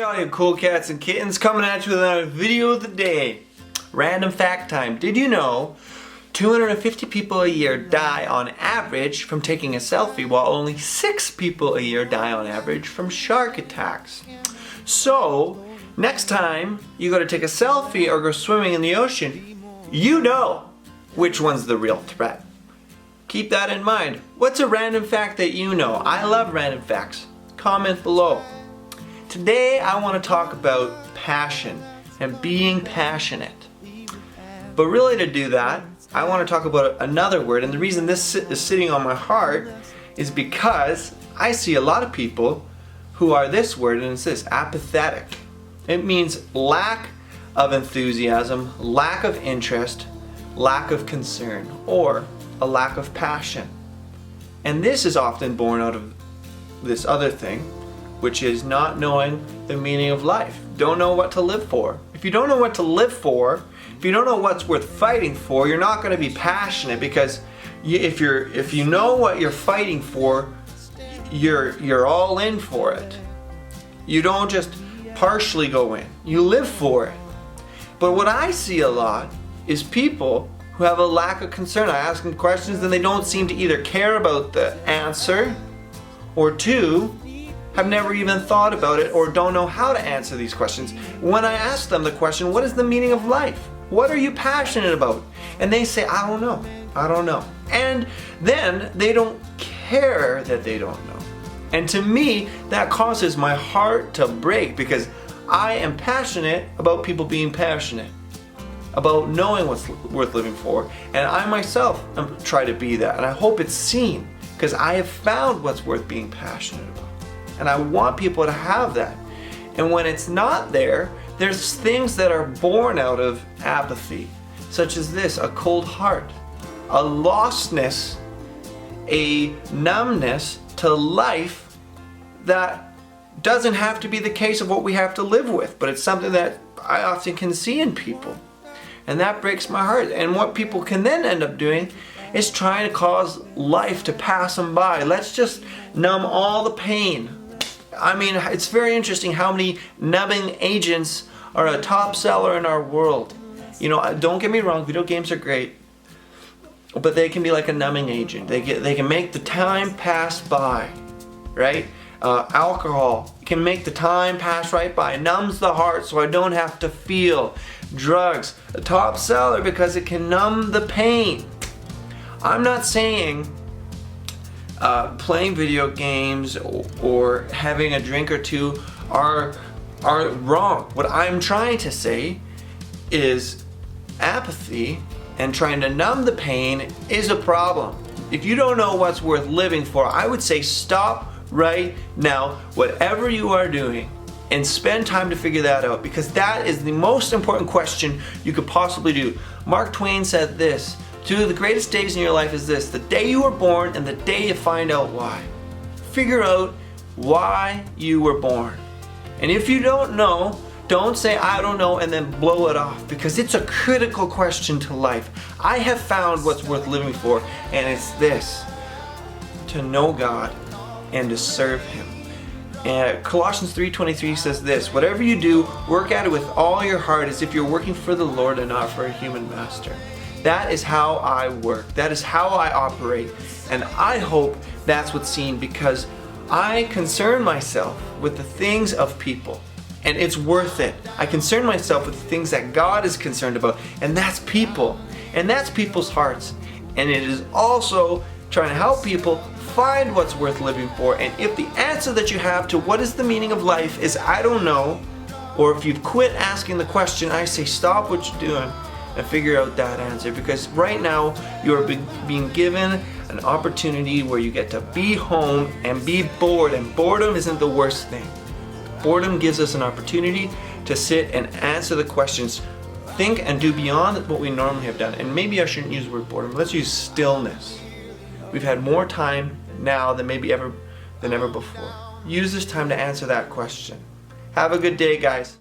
Hey all you cool cats and kittens, coming at you with another video of the day. Random fact time. Did you know 250 people a year die on average from taking a selfie, while only 6 people a year die on average from shark attacks? So next time you go to take a selfie or go swimming in the ocean, you know which one's the real threat. Keep that in mind. What's a random fact that you know? I love random facts. Comment below. Today I want to talk about passion and being passionate. But really, to do that, I want to talk about another word, and the reason this is sitting on my heart is because I see a lot of people who are this word, and it's this: apathetic. It means lack of enthusiasm, lack of interest, lack of concern, or a lack of passion. And this is often born out of this other thing, which is not knowing the meaning of life. Don't know what to live for. If you don't know what to live for, if you don't know what's worth fighting for, you're not going to be passionate, because if you know what you're fighting for, you're all in for it. You don't just partially go in. You live for it. But what I see a lot is people who have a lack of concern. I ask them questions and they don't seem to either care about the answer, or two, have never even thought about it or don't know how to answer these questions. When I ask them the question, what is the meaning of life? What are you passionate about? And they say, I don't know. I don't know. And then they don't care that they don't know. And to me, that causes my heart to break, because I am passionate about people being passionate, about knowing what's worth living for. And I myself try to be that. And I hope it's seen, because I have found what's worth being passionate about. And I want people to have that. And when it's not there, there's things that are born out of apathy, such as this: a cold heart, a lostness, a numbness to life that doesn't have to be the case of what we have to live with, but it's something that I often can see in people. And that breaks my heart. And what people can then end up doing is trying to cause life to pass them by. Let's just numb all the pain. I mean, it's very interesting how many numbing agents are a top seller in our world. You know, don't get me wrong, video games are great, but they can be like a numbing agent. They can make the time pass by, right? Alcohol can make the time pass right by. It numbs the heart so I don't have to feel. Drugs, a top seller because it can numb the pain. I'm not saying playing video games or having a drink or two are wrong. What I'm trying to say is apathy and trying to numb the pain is a problem. If you don't know what's worth living for, I would say stop right now, whatever you are doing, and spend time to figure that out, because that is the most important question you could possibly do. Mark Twain said this: two of the greatest days in your life is this: the day you were born and the day you find out why. Figure out why you were born. And if you don't know, don't say I don't know and then blow it off, because it's a critical question to life. I have found what's worth living for, and it's this: to know God and to serve Him. And Colossians 3:23 says this: whatever you do, work at it with all your heart, as if you're working for the Lord and not for a human master. That is how I work. That is how I operate. And I hope that's what's seen, because I concern myself with the things of people, and it's worth it. I concern myself with the things that God is concerned about, and that's people. And that's people's hearts. And it is also trying to help people find what's worth living for. And if the answer that you have to what is the meaning of life is I don't know, or if you've quit asking the question, I say stop what you're doing and figure out that answer, because right now you are being given an opportunity where you get to be home and be bored, and boredom isn't the worst thing. Boredom gives us an opportunity to sit and answer the questions, think and do beyond what we normally have done. And maybe I shouldn't use the word boredom, let's use stillness. We've had more time now than ever before. Use this time to answer that question. Have a good day, guys.